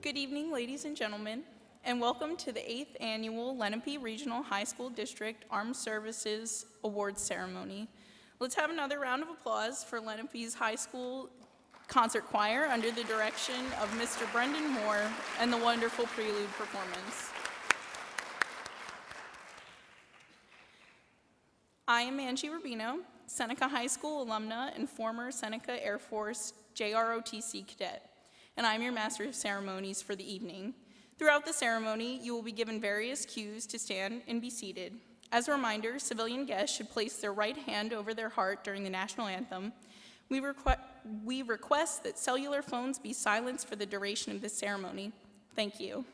Good evening, ladies and gentlemen, and welcome to the 8th Annual Lenape Regional High School District Armed Services Awards Ceremony. Let's have another round of applause for Lenape's High School Concert Choir under the direction of Mr. Brendan Moore and the wonderful prelude performance. I am Angie Rubino, Seneca High School alumna and former Seneca Air Force JROTC cadet, and I'm your Master of Ceremonies for the evening. Throughout the ceremony, you will be given various cues to stand and be seated. As a reminder, civilian guests should place their right hand over their heart during the national anthem. We request that cellular phones be silenced for the duration of this ceremony. Thank you.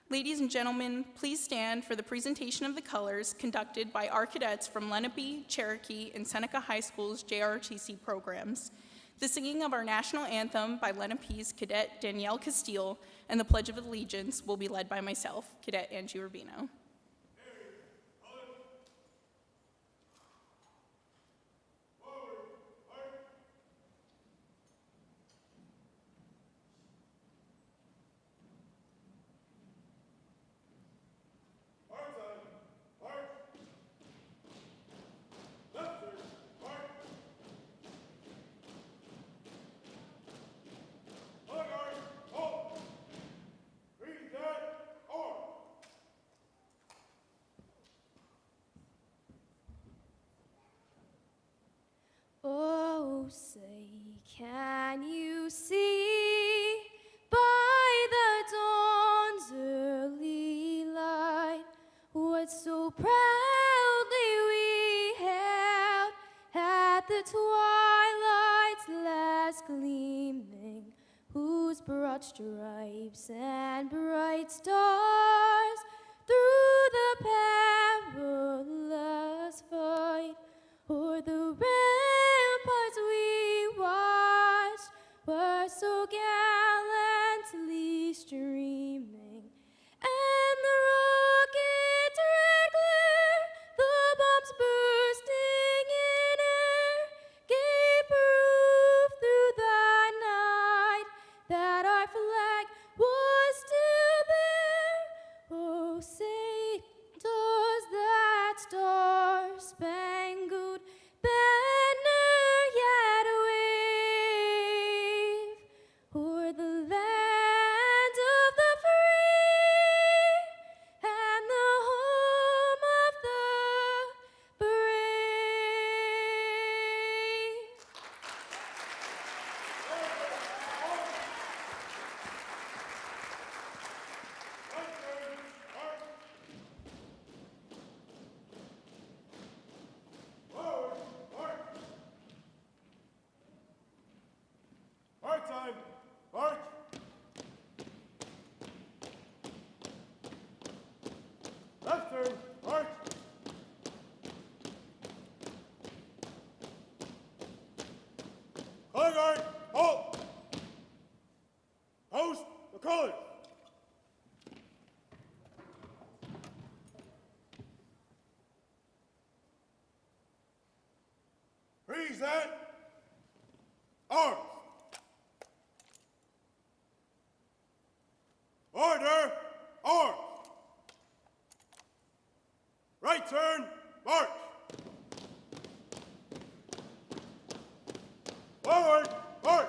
Ladies and gentlemen, please stand for the presentation of the colors conducted by our cadets from Lenape, Cherokee, and Seneca High School's JROTC programs. The singing of our national anthem by Lenape's Cadet Danielle Castile and the Pledge of Allegiance will be led by myself, Cadet Angie Rubino. Oh, say, can you see by the dawn's early light what so proudly we hailed at the twilight's last gleaming, whose broad stripes and bright stars through the perilous fight o'er the ramparts we watched were so gallantly streaming, and the rocket's red glare, the bombs bursting in air, gave proof through the night that our flag was still there. Oh, say, does that star-spangled banner yet wave o'er the land of the free and the home of the brave? March time! March! Left turn! March! Color guard! Halt! Post the colors! Present arms! Order, arms. Right turn, march. Forward, march.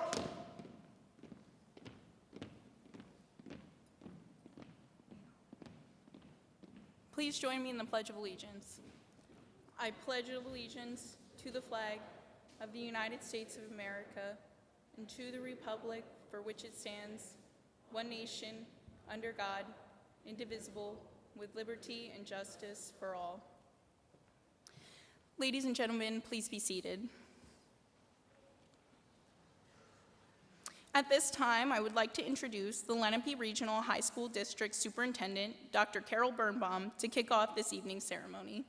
Please join me in the Pledge of Allegiance. I pledge allegiance to the flag of the United States of America and to the republic for which it stands, one nation, under God, indivisible, with liberty and justice for all. Ladies and gentlemen, please be seated. At this time, I would like to introduce the Lenape Regional High School District Superintendent, Dr. Carol Birnbaum, to kick off this evening's ceremony.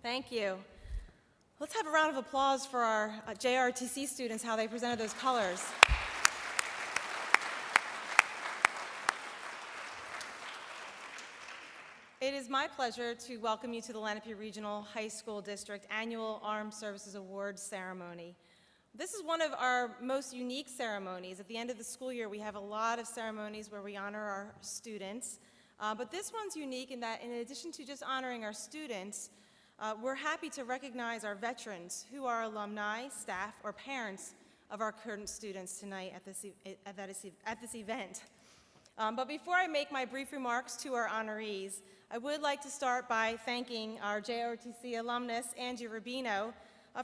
Thank you. Let's have a round of applause for our JROTC students, how they presented those colors. it is my pleasure to welcome you to the Lenape Regional High School District Annual Armed Services Awards Ceremony. This is one of our most unique ceremonies. At the end of the school year, we have a lot of ceremonies where we honor our students, but this one's unique in that in addition to just honoring our students, we're happy to recognize our veterans who are alumni, staff, or parents of our current students tonight at this event. But before I make my brief remarks to our honorees, I would like to start by thanking our JROTC alumnus, Angie Rubino,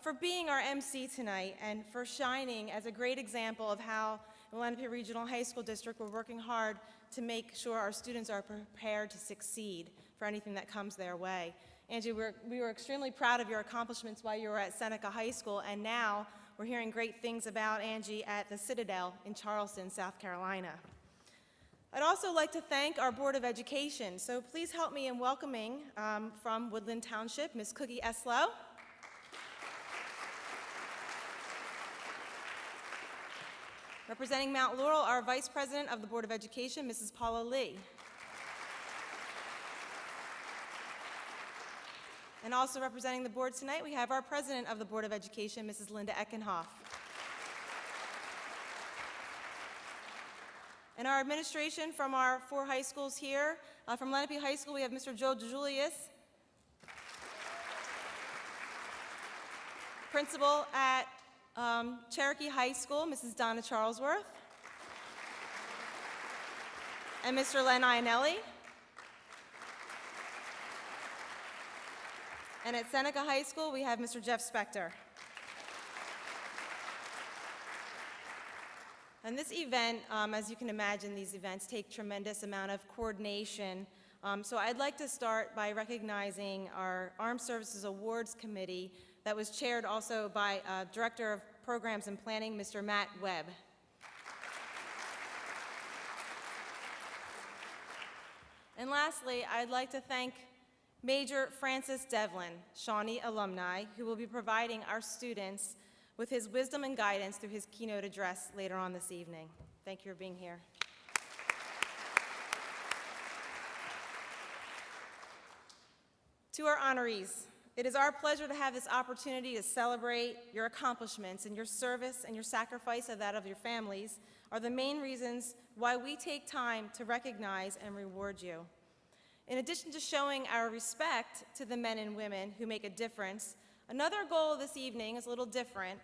for being our MC tonight and for shining as a great example of how the Lenape Regional High School District we're working hard to make sure our students are prepared to succeed for anything that comes their way. Angie, we were extremely proud of your accomplishments while you were at Seneca High School, and now we're hearing great things about Angie at the Citadel in Charleston, South Carolina. I'd also like to thank our Board of Education, so please help me in welcoming from Woodland Township, Ms. Cookie Eslow. Representing Mount Laurel, our Vice President of the Board of Education, Mrs. Paula Lee. And also representing the board tonight, we have our President of the Board of Education, Mrs. Linda Eckenhoff. And our administration from our 4 high schools here, from Lenape High School, we have Mr. Joe DeJulius, principal at Cherokee High School, Mrs. Donna Charlesworth, and Mr. Len Ionelli. And at Seneca High School, we have Mr. Jeff Spector. And this event, as you can imagine, these events take tremendous amount of coordination. So I'd like to start by recognizing our Armed Services Awards Committee that was chaired also by Director of Programs and Planning, Mr. Matt Webb. And lastly, I'd like to thank Major Francis Devlin, Shawnee alumni, who will be providing our students with his wisdom and guidance through his keynote address later on this evening. Thank you for being here. To our honorees, it is our pleasure to have this opportunity to celebrate your accomplishments, and your service and your sacrifice of that of your families are the main reasons why we take time to recognize and reward you. In addition to showing our respect to the men and women who make a difference, another goal this evening is a little different,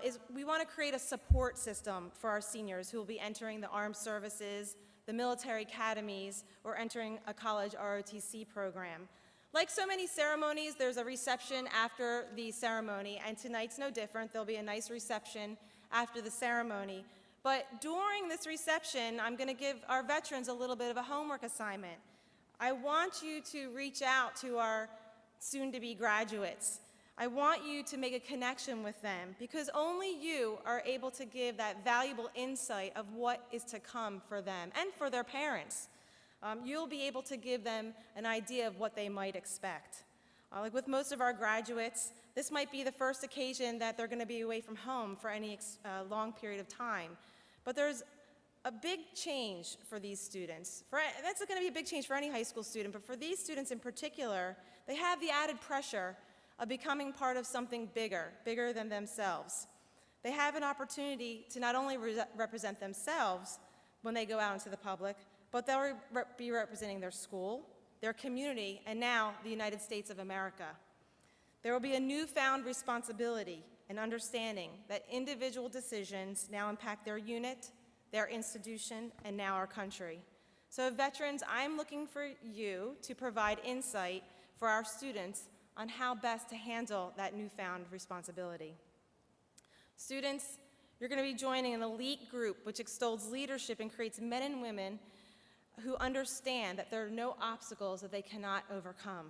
is we want to create a support system for our seniors who will be entering the armed services, the military academies, or entering a college ROTC program. Like so many ceremonies, there's a reception after the ceremony, and tonight's no different. There'll be a nice reception after the ceremony. But during this reception, I'm going to give our veterans a little bit of a homework assignment. I want you to reach out to our soon-to-be graduates. I want you to make a connection with them, because only you are able to give that valuable insight of what is to come for them and for their parents. You'll be able to give them an idea of what they might expect. Like with most of our graduates, this might be the first occasion that they're going to be away from home for any long period of time. But there's a big change for these students. That's going to be a big change for any high school student, but for these students in particular, they have the added pressure of becoming part of something bigger than themselves. They have an opportunity to not only represent themselves when they go out into the public, but they'll be representing their school, their community, and now the United States of America. There will be a newfound responsibility and understanding that individual decisions now impact their unit, their institution, and now our country. So veterans, I'm looking for you to provide insight for our students on how best to handle that newfound responsibility. Students, you're going to be joining an elite group which extols leadership and creates men and women who understand that there are no obstacles that they cannot overcome.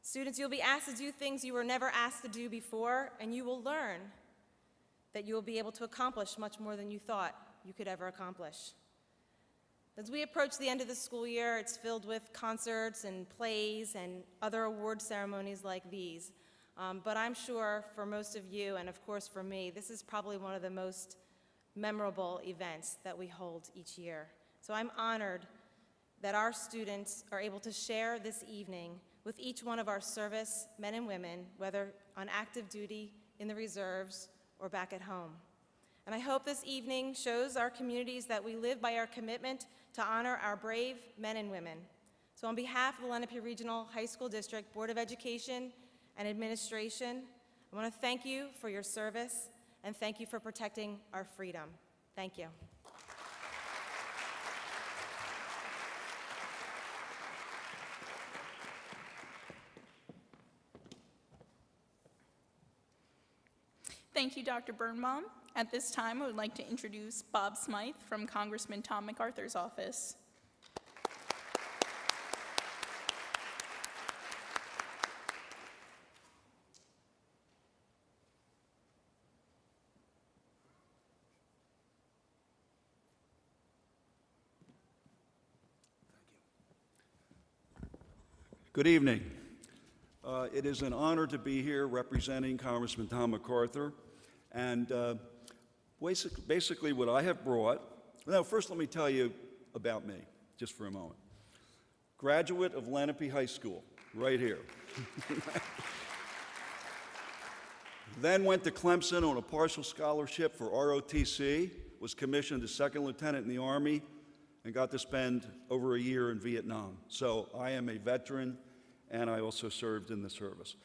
Students, you'll be asked to do things you were never asked to do before, and you will learn that you will be able to accomplish much more than you thought you could ever accomplish. As we approach the end of the school year, it's filled with concerts and plays and other award ceremonies like these. But I'm sure for most of you, and of course for me, this is probably one of the most memorable events that we hold each year. So I'm honored that our students are able to share this evening with each one of our service men and women, whether on active duty, in the reserves, or back at home. And I hope this evening shows our communities that we live by our commitment to honor our brave men and women. So on behalf of the Lenape Regional High School District Board of Education and Administration, I want to thank you for your service and thank you for protecting our freedom. Thank you. Thank you, Dr. Birnbaum. At this time, I would like to introduce Bob Smythe from Congressman Tom MacArthur's office. Good evening. It is an honor to be here representing Congressman Tom MacArthur. And basically what I have brought, now first let me tell you about me, just for a moment. Graduate of Lenape High School, right here. Then went to Clemson on a partial scholarship for ROTC, was commissioned as second lieutenant in the Army, and got to spend over a year in Vietnam. So I am a veteran, and I also served in the service.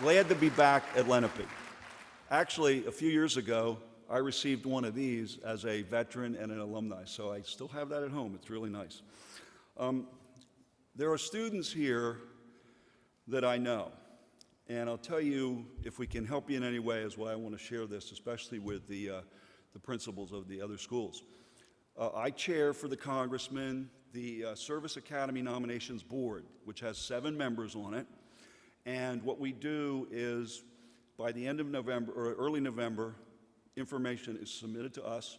Glad to be back at Lenape. Actually, a few years ago, I received one of these as a veteran and an alumni, so I still have that at home. It's really nice. There are students here that I know, and I'll tell you, if we can help you in any way, is why I want to share this, especially with the principals of the other schools. I chair for the congressman the Service Academy Nominations Board, which has 7 members on it. And what we do is, by the end of November, or early November, information is submitted to us.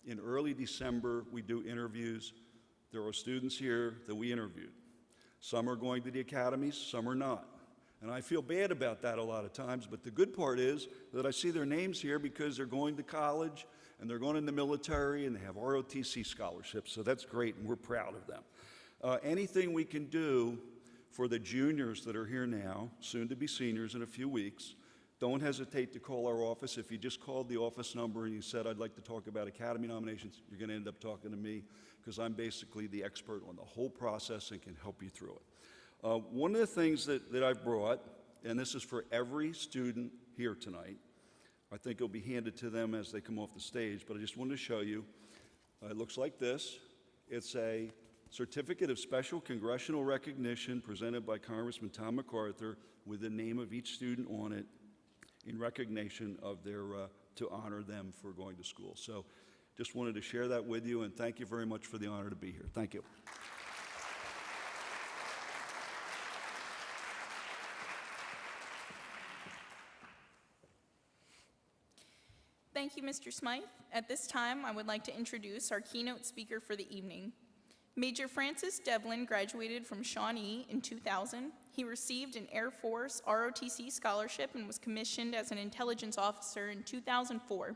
In early December, we do interviews. There are students here that we interviewed. Some are going to the academies, some are not. And I feel bad about that a lot of times, but the good part is that I see their names here because they're going to college, and they're going in the military, and they have ROTC scholarships, so that's great, and we're proud of them. Anything we can do for the juniors that are here now, soon to be seniors in a few weeks, don't hesitate to call our office. If you just called the office number and you said, I'd like to talk about academy nominations, you're going to end up talking to me, because I'm basically the expert on the whole process and can help you through it. One of the things that I've brought, and this is for every student here tonight, I think it'll be handed to them as they come off the stage, but I just wanted to show you. It looks like this. It's a certificate of special congressional recognition presented by Congressman Tom MacArthur with the name of each student on it in recognition of their, to honor them for going to school. So just wanted to share that with you, and thank you very much for the honor to be here. Thank you. Thank you, Mr. Smythe. At this time, I would like to introduce our keynote speaker for the evening. Major Francis Devlin graduated from Shawnee in 2000. He received an Air Force ROTC scholarship and was commissioned as an intelligence officer in 2004.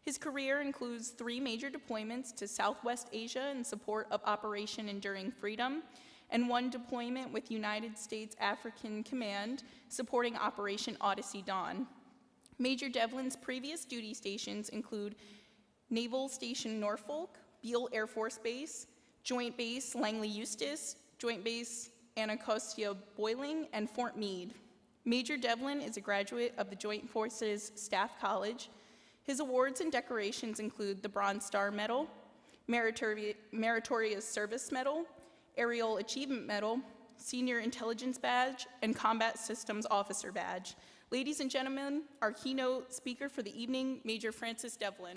His career includes 3 major deployments to Southwest Asia in support of Operation Enduring Freedom, and 1 deployment with United States African Command supporting Operation Odyssey Dawn. Major Devlin's previous duty stations include Naval Station Norfolk, Beale Air Force Base, Joint Base Langley Eustis, Joint Base Anacostia Boiling, and Fort Meade. Major Devlin is a graduate of the Joint Forces Staff College. His awards and decorations include the Bronze Star Medal, Meritorious Service Medal, Aerial Achievement Medal, Senior Intelligence Badge, and Combat Systems Officer Badge. Ladies and gentlemen, our keynote speaker for the evening, Major Francis Devlin.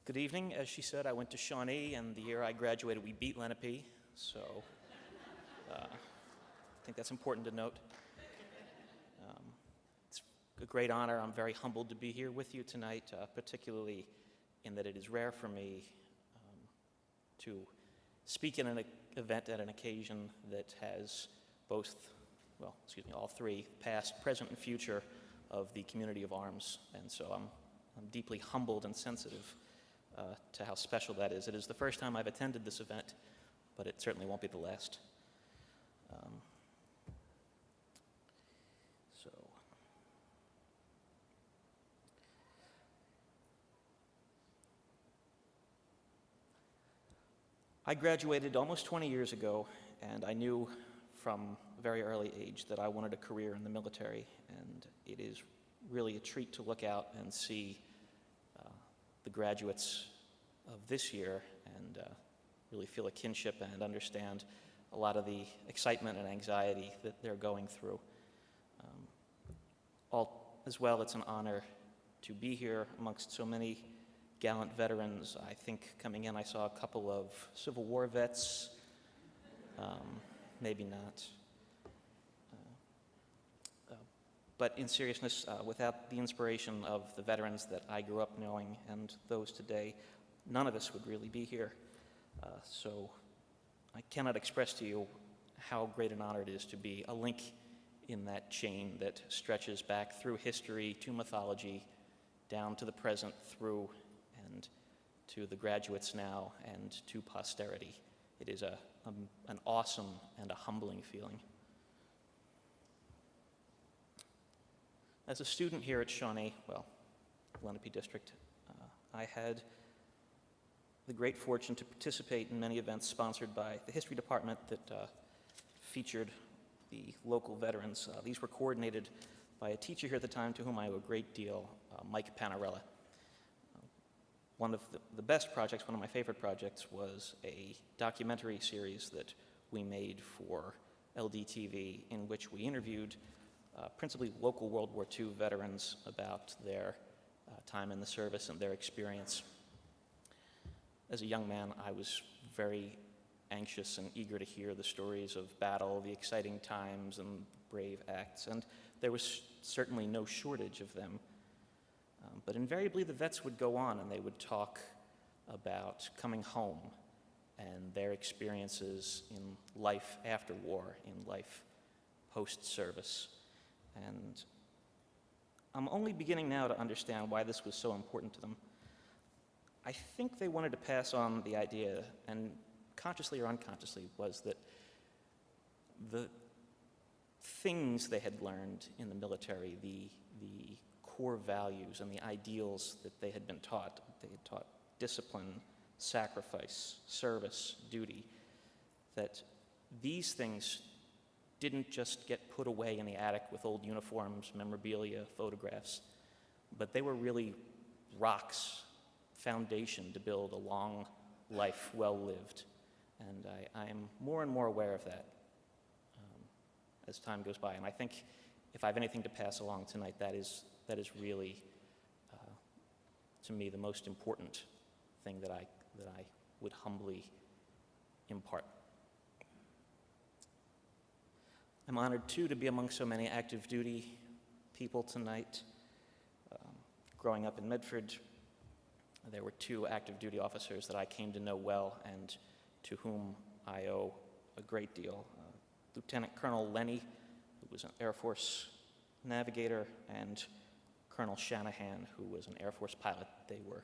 Good evening. As she said, I went to Shawnee, and the year I graduated, we beat Lenape, so I think that's important to note. It's a great honor. I'm very humbled to be here with you tonight, particularly in that it is rare for me to speak in event at an occasion that has both, well, excuse me, all three, past, present, and future of the community of arms. And so I'm deeply humbled and sensitive to how special that is. It is the first time I've attended this event, but it certainly won't be the last. So, I graduated almost 20 years ago, and I knew from a very early age that I wanted a career in the military, and it is really a treat to look out and see the graduates of this year and really feel a kinship and understand a lot of the excitement and anxiety that they're going through. As well, it's an honor to be here amongst so many gallant veterans. I think coming in I saw a couple of Civil War vets, maybe not. But in seriousness, without the inspiration of the veterans that I grew up knowing and those today, none of us would really be here. So I cannot express to you how great an honor it is to be a link in that chain that stretches back through history to mythology, down to the present, through and to the graduates now and to posterity. It is an awesome and a humbling feeling. As a student here at Shawnee, well, Lenape District, I had the great fortune to participate in many events sponsored by the history department that featured the local veterans. These were coordinated by a teacher here at the time to whom I owe a great deal, Mike Panarella. One of the best projects, one of my favorite projects, was a documentary series that we made for LDTV in which we interviewed principally local World War II veterans about their time in the service and their experience. As a young man, I was very anxious and eager to hear the stories of battle, the exciting times and brave acts, and there was certainly no shortage of them. But invariably the vets would go on and they would talk about coming home and their experiences in life after war, in life post-service. And I'm only beginning now to understand why this was so important to them. I think they wanted to pass on the idea, and consciously or unconsciously, was that the things they had learned in the military, the core values and the ideals that they had been taught, they had taught discipline, sacrifice, service, duty, that these things didn't just get put away in the attic with old uniforms, memorabilia, photographs, but they were really rocks, foundation to build a long life well lived. And I am more and more aware of that as time goes by. And I think if I have anything to pass along tonight, that is really, to me, the most important thing that I would humbly impart. I'm honored, too, to be among so many active duty people tonight. Growing up in Medford, there were two active duty officers that I came to know well and to whom I owe a great deal. Lieutenant Colonel Lenny, who was an Air Force navigator, and Colonel Shanahan, who was an Air Force pilot. They were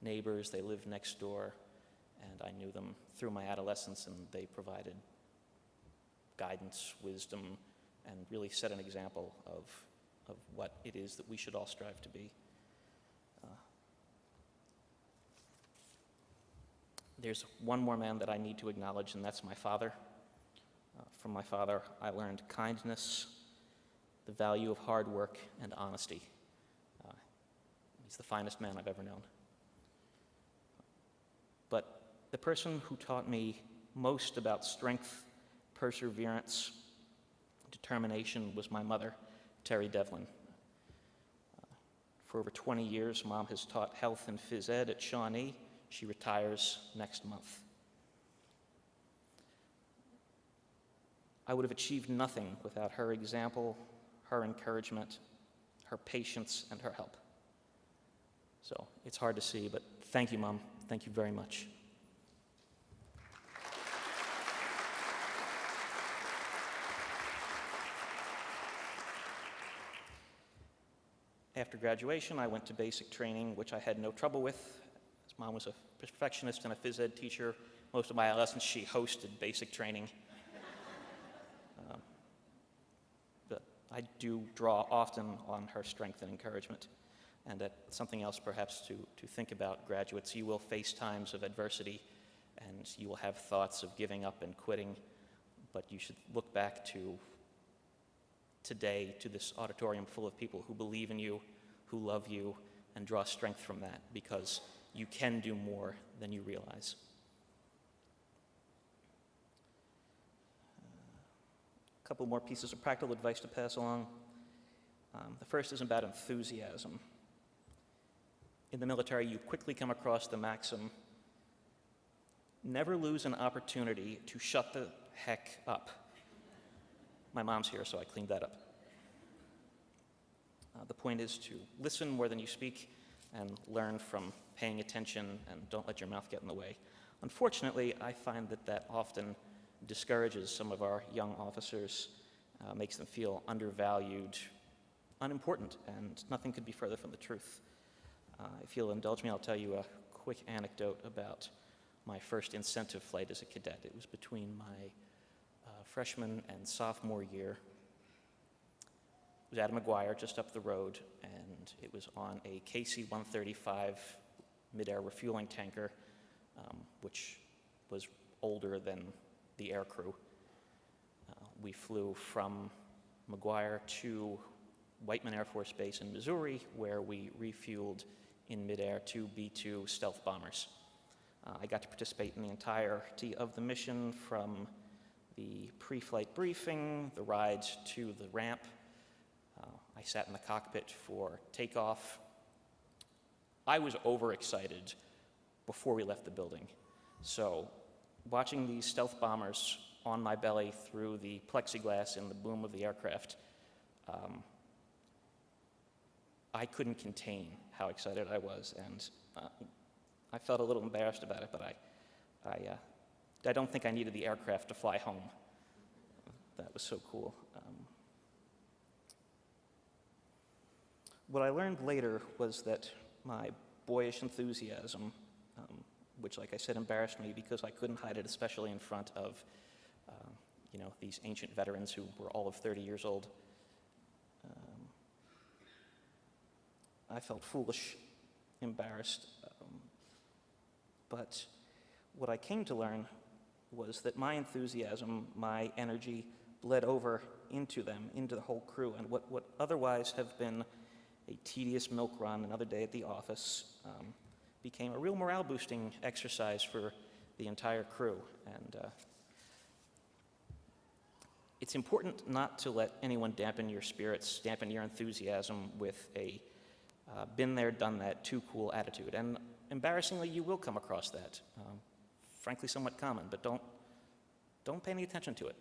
neighbors, they lived next door, and I knew them through my adolescence, and they provided guidance, wisdom, and really set an example of what it is that we should all strive to be. There's one more man that I need to acknowledge, and that's my father. From my father, I learned kindness, the value of hard work, and honesty. He's the finest man I've ever known. But the person who taught me most about strength, perseverance, determination was my mother, Terry Devlin. For over 20 years, Mom has taught health and phys ed at Shawnee. She retires next month. I would have achieved nothing without her example, her encouragement, her patience, and her help. So it's hard to see, but thank you, Mom. Thank you very much. After graduation, I went to basic training, which I had no trouble with. His mom was a perfectionist and a phys ed teacher. Most of my adolescence, she hosted basic training. But I do draw often on her strength and encouragement. And something else perhaps to think about, graduates. You will face times of adversity, and you will have thoughts of giving up and quitting, but you should look back to today, to this auditorium full of people who believe in you, who love you, and draw strength from that, because you can do more than you realize. A couple more pieces of practical advice to pass along. The first is about enthusiasm. In the military, you quickly come across the maxim, never lose an opportunity to shut the heck up. My mom's here, so I cleaned that up. The point is to listen more than you speak and learn from paying attention, and don't let your mouth get in the way. Unfortunately, I find that often discourages some of our young officers, makes them feel undervalued, unimportant, and nothing could be further from the truth. If you'll indulge me, I'll tell you a quick anecdote about my first incentive flight as a cadet. It was between my freshman and sophomore year. It was at McGuire, just up the road, and it was on a KC-135 mid-air refueling tanker, which was older than the air crew. We flew from McGuire to Whiteman Air Force Base in Missouri, where we refueled in midair 2 B-2 stealth bombers. I got to participate in the entirety of the mission, from the pre-flight briefing, the rides to the ramp. I sat in the cockpit for takeoff. I was overexcited before we left the building. So watching these stealth bombers on my belly through the plexiglass in the boom of the aircraft, I couldn't contain how excited I was, and I felt a little embarrassed about it, but I don't think I needed the aircraft to fly home. That was so cool. What I learned later was that my boyish enthusiasm, which, like I said, embarrassed me because I couldn't hide it, especially in front of these ancient veterans who were all of 30 years old. I felt foolish, embarrassed, but what I came to learn was that my enthusiasm, my energy, bled over into them, into the whole crew, and what would otherwise have been a tedious milk run, another day at the office, became a real morale-boosting exercise for the entire crew. And it's important not to let anyone dampen your spirits, dampen your enthusiasm with a been there, done that, too cool attitude. And embarrassingly, you will come across that. Frankly, somewhat common, but don't pay any attention to it.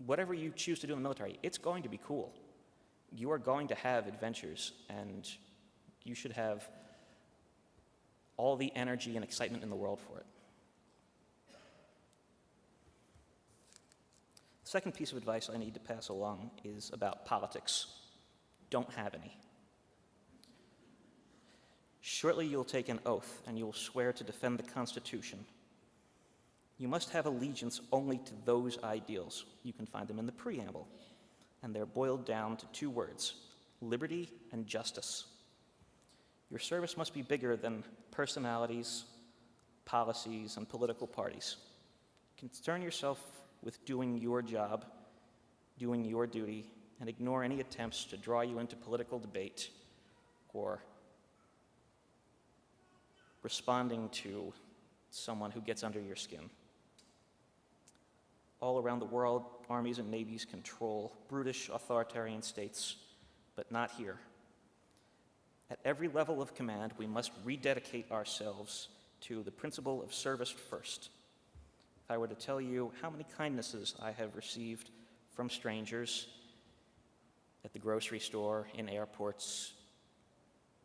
Whatever you choose to do in the military, it's going to be cool. You are going to have adventures, and you should have all the energy and excitement in the world for it. The second piece of advice I need to pass along is about politics. Don't have any. Shortly you'll take an oath, and you'll swear to defend the Constitution. You must have allegiance only to those ideals. You can find them in the preamble, and they're boiled down to 2 words: liberty and justice. Your service must be bigger than personalities, policies, and political parties. Concern yourself with doing your job, doing your duty, and ignore any attempts to draw you into political debate or responding to someone who gets under your skin. All around the world, armies and navies control brutish, authoritarian states, but not here. At every level of command, we must rededicate ourselves to the principle of service first. If I were to tell you how many kindnesses I have received from strangers at the grocery store, in airports,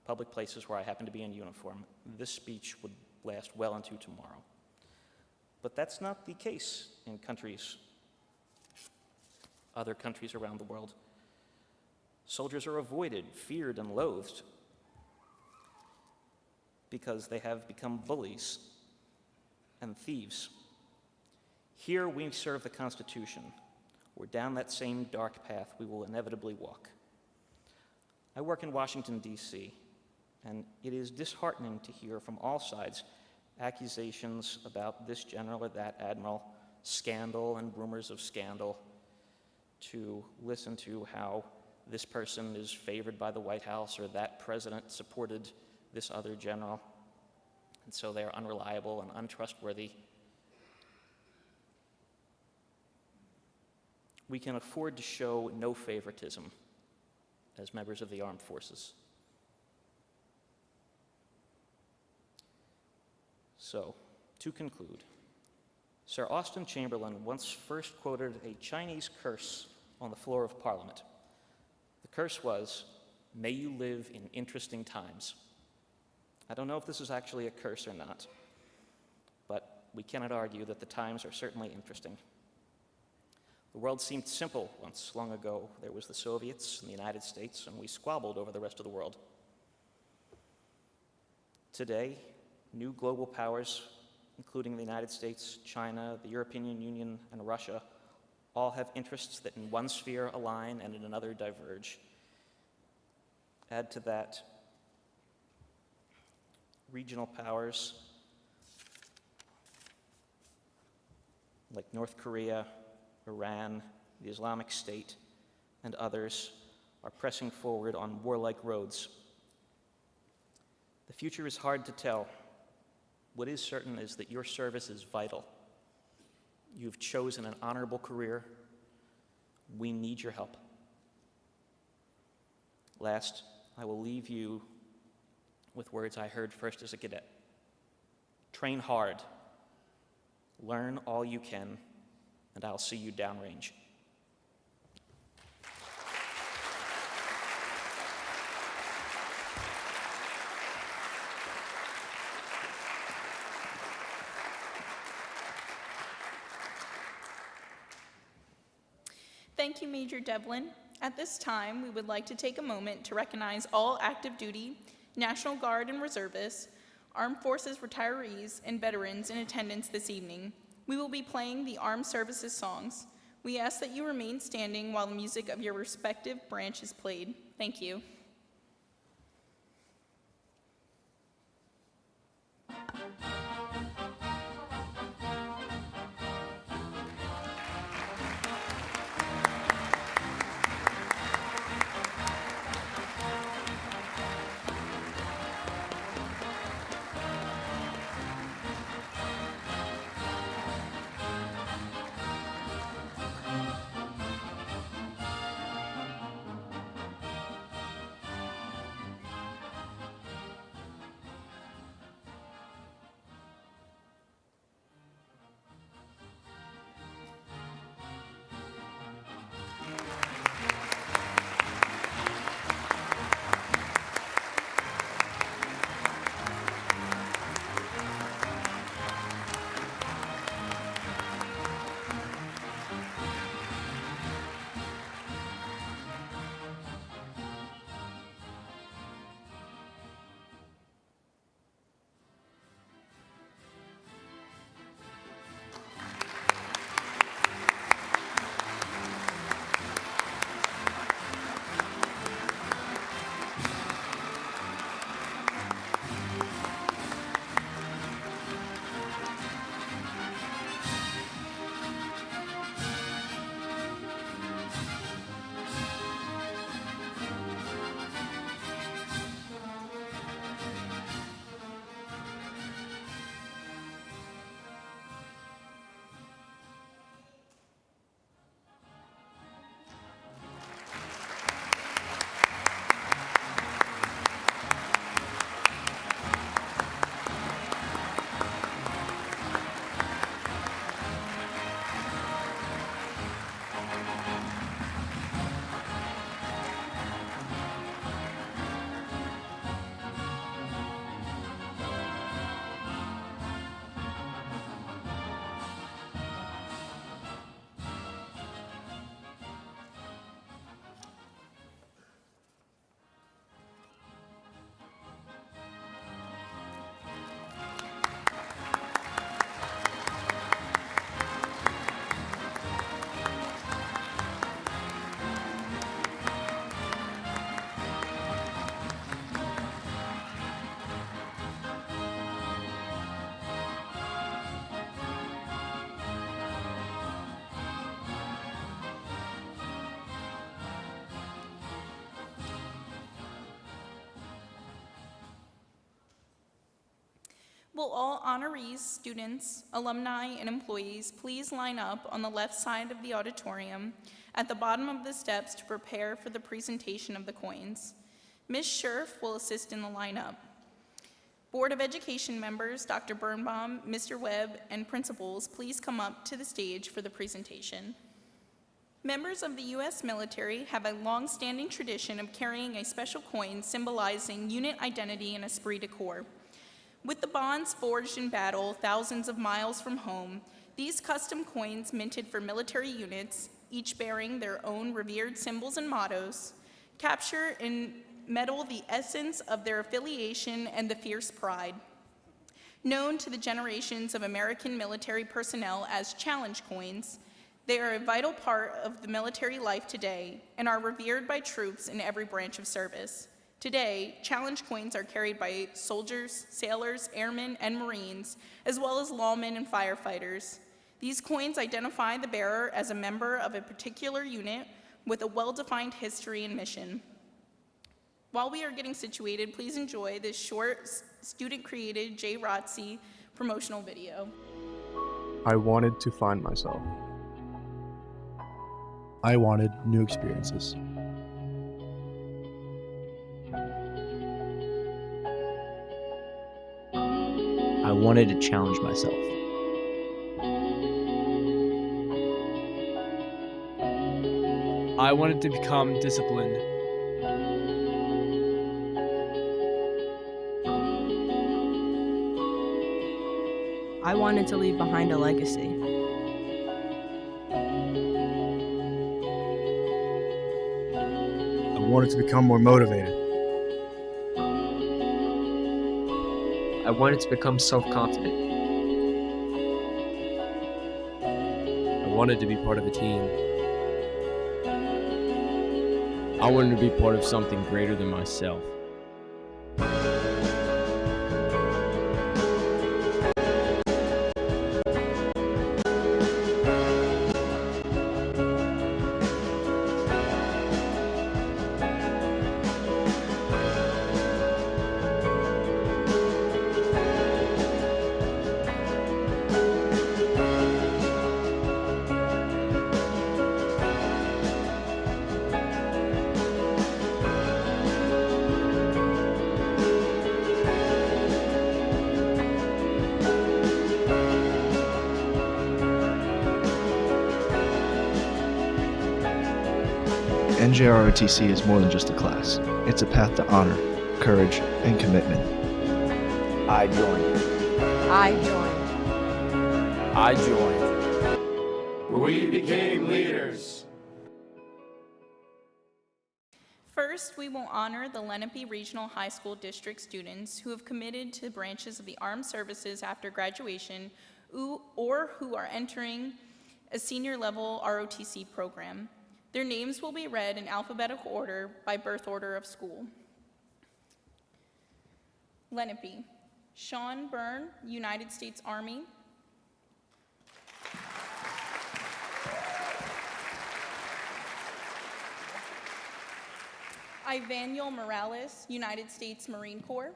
public places where I happen to be in uniform, this speech would last well into tomorrow. But that's not the case in other countries around the world. Soldiers are avoided, feared, and loathed because they have become bullies and thieves. Here we serve the Constitution, where down that same dark path we will inevitably walk. I work in Washington, D.C., and it is disheartening to hear from all sides accusations about this general or that admiral, scandal and rumors of scandal, to listen to how this person is favored by the White House or that president supported this other general, and so they are unreliable and untrustworthy. We can afford to show no favoritism as members of the armed forces. So, to conclude, Sir Austen Chamberlain once first quoted a Chinese curse on the floor of Parliament. The curse was, "May you live in interesting times." I don't know if this is actually a curse or not, but we cannot argue that the times are certainly interesting. The world seemed simple once, long ago. There was the Soviets and the United States, and we squabbled over the rest of the world. Today, new global powers, including the United States, China, the European Union, and Russia, all have interests that in one sphere align and in another diverge. Add to that regional powers like North Korea, Iran, the Islamic State, and others are pressing forward on warlike roads. The future is hard to tell. What is certain is that your service is vital. You've chosen an honorable career. We need your help. Last, I will leave you with words I heard first as a cadet. Train hard, learn all you can, and I'll see you downrange. Thank you, Major Devlin. At this time, we would like to take a moment to recognize all active duty, National Guard and reservists, Armed Forces retirees, and veterans in attendance this evening. We will be playing the Armed Services songs. We ask that you remain standing while the music of your respective branch is played. Thank you. Will all honorees, students, alumni, and employees please line up on the left side of the auditorium at the bottom of the steps to prepare for the presentation of the coins. Ms. Scherf will assist in the lineup. Board of Education members, Dr. Birnbaum, Mr. Webb, and principals, please come up to the stage for the presentation. Members of the U.S. military have a long-standing tradition of carrying a special coin symbolizing unit identity and esprit de corps. With the bonds forged in battle thousands of miles from home, these custom coins minted for military units, each bearing their own revered symbols and mottos, capture and medal the essence of their affiliation and the fierce pride. Known to the generations of American military personnel as challenge coins, they are a vital part of the military life today and are revered by troops in every branch of service. Today, challenge coins are carried by soldiers, sailors, airmen, and Marines, as well as lawmen and firefighters. These coins identify the bearer as a member of a particular unit with a well-defined history and mission. While we are getting situated, please enjoy this short, student-created Jay Rotzi promotional video. I wanted to find myself. I wanted new experiences. I wanted to challenge myself. I wanted to become disciplined. I wanted to leave behind a legacy. I wanted to become more motivated. I wanted to become self-confident. I wanted to be part of a team. I wanted to be part of something greater than myself. NJROTC is more than just a class. It's a path to honor, courage, and commitment. I joined. I joined. I joined. We became leaders. First, we will honor the Lenape Regional High School District students who have committed to the branches of the armed services after graduation or who are entering a senior-level ROTC program. Their names will be read in alphabetical order by birth order of school. Lenape, Sean Byrne, United States Army. Ivaniel Morales, United States Marine Corps.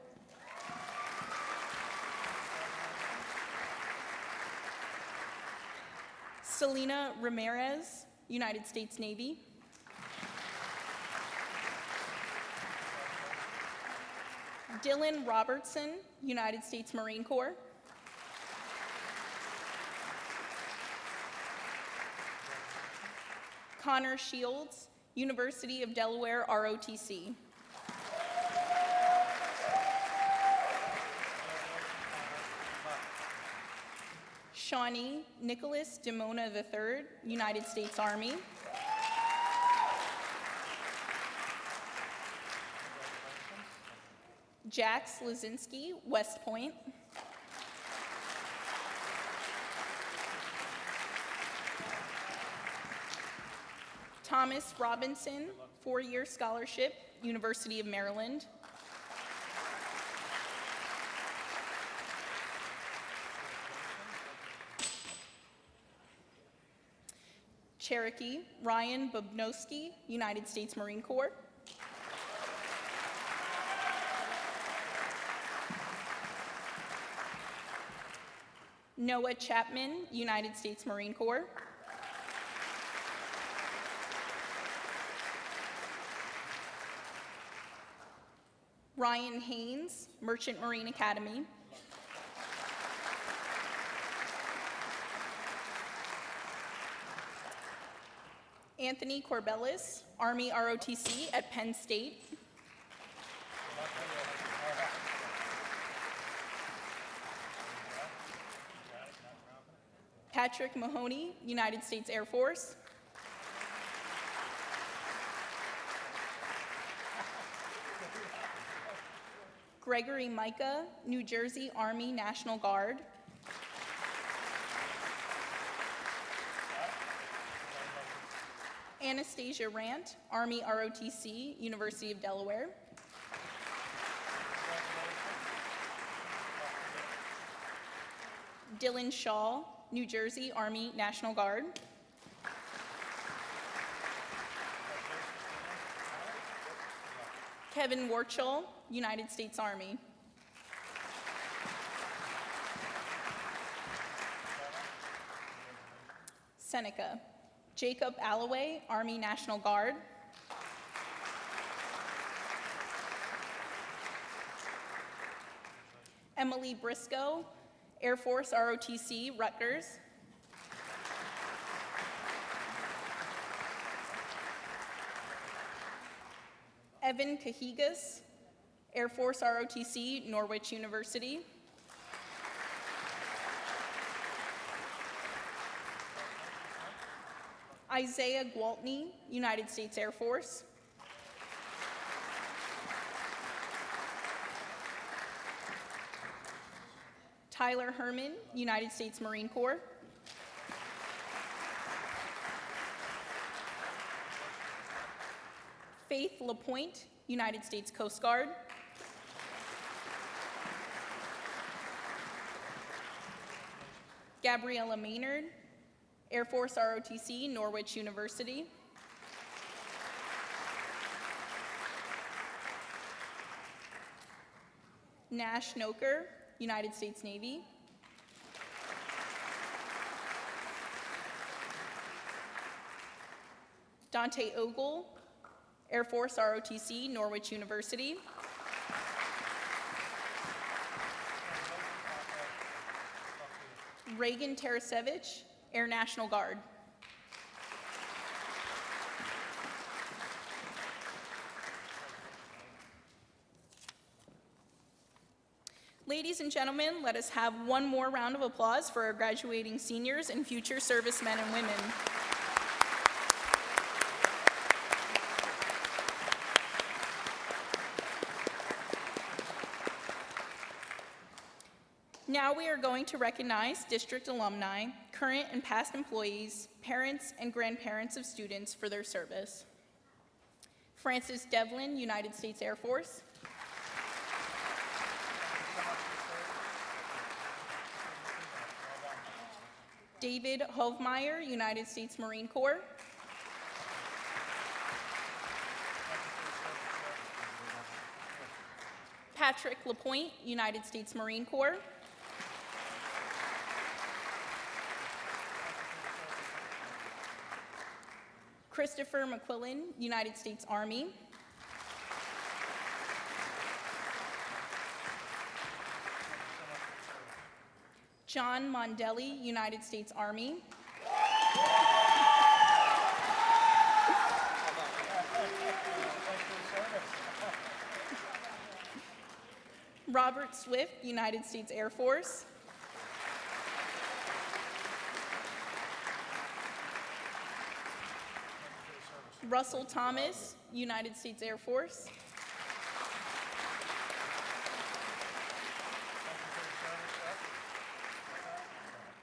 Selena Ramirez, United States Navy. Dylan Robertson, United States Marine Corps. Connor Shields, University of Delaware ROTC. Shawnee Nicholas Demona III, United States Army. Jax Lazinski, West Point. Thomas Robinson, 4-year scholarship, University of Maryland. Cherokee Ryan Bobnowski, United States Marine Corps. Noah Chapman, United States Marine Corps. Ryan Haynes, Merchant Marine Academy. Anthony Corbellis, Army ROTC at Penn State. Patrick Mahoney, United States Air Force. Gregory Micah, New Jersey Army National Guard. Anastasia Rant, Army ROTC, University of Delaware. Dylan Shaw, New Jersey Army National Guard. Kevin Warchel, United States Army. Seneca. Jacob Alloway, Army National Guard. Emily Briscoe, Air Force ROTC, Rutgers. Evan Cahigas, Air Force ROTC, Norwich University. Isaiah Gwaltney, United States Air Force. Tyler Herman, United States Marine Corps. Faith LaPointe, United States Coast Guard. Gabriella Maynard, Air Force ROTC, Norwich University. Nash Noker, United States Navy. Dante Ogle, Air Force ROTC, Norwich University. Reagan Tarasevich, Air National Guard. Ladies and gentlemen, let us have one more round of applause for our graduating seniors and future servicemen and women. Now we are going to recognize district alumni, current and past employees, parents, and grandparents of students for their service. Francis Devlin, United States Air Force. David Hovmeyer, United States Marine Corps. Patrick LaPointe, United States Marine Corps. Christopher McQuillan, United States Army. John Mondelli, United States Army. Robert Swift, United States Air Force. Russell Thomas, United States Air Force.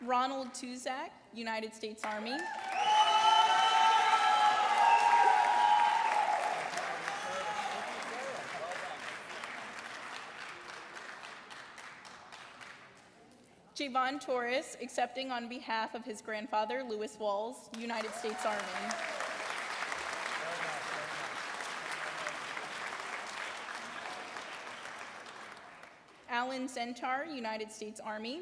Ronald Tuzak, United States Army. Javon Torres, accepting on behalf of his grandfather, Lewis Walls, United States Army. Alan Zentar, United States Army.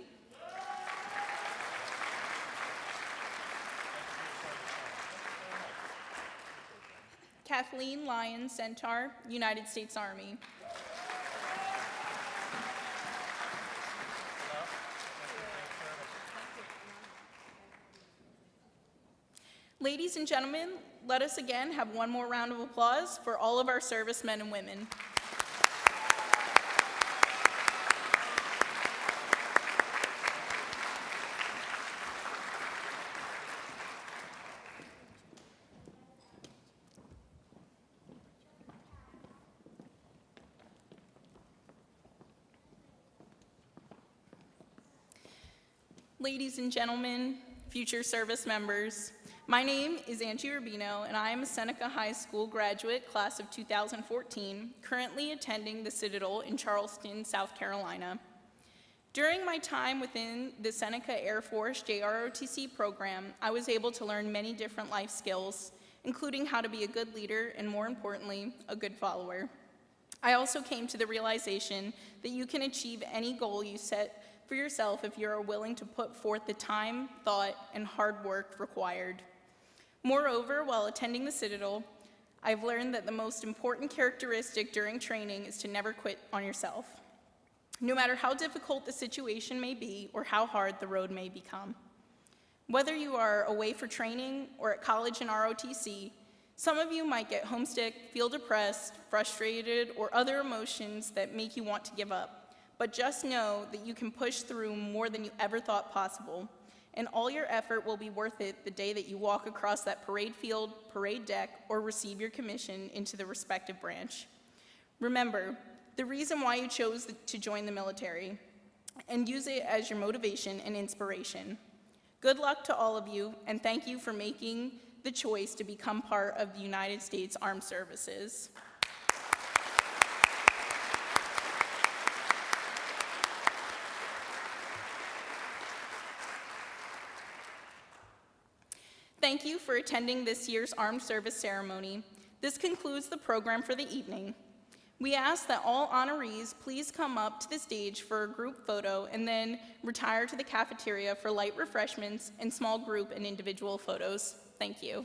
Kathleen Lyons, Centaur, United States Army. Ladies and gentlemen, let us again have one more round of applause for all of our servicemen and women. Ladies and gentlemen, future service members, my name is Angie Rubino, and I am a Seneca High School graduate, class of 2014, currently attending the Citadel in Charleston, South Carolina. During my time within the Seneca Air Force JROTC program, I was able to learn many different life skills, including how to be a good leader and, more importantly, a good follower. I also came to the realization that you can achieve any goal you set for yourself if you are willing to put forth the time, thought, and hard work required. Moreover, while attending the Citadel, I've learned that the most important characteristic during training is to never quit on yourself, no matter how difficult the situation may be or how hard the road may become. Whether you are away for training or at college in ROTC, some of you might get homesick, feel depressed, frustrated, or other emotions that make you want to give up. But just know that you can push through more than you ever thought possible, and all your effort will be worth it the day that you walk across that parade field, parade deck, or receive your commission into the respective branch. Remember, the reason why you chose to join the military, and use it as your motivation and inspiration. Good luck to all of you, and thank you for making the choice to become part of the United States Armed Services. Thank you for attending this year's Armed Service Ceremony. This concludes the program for the evening. We ask that all honorees please come up to the stage for a group photo and then retire to the cafeteria for light refreshments and small group and individual photos. Thank you.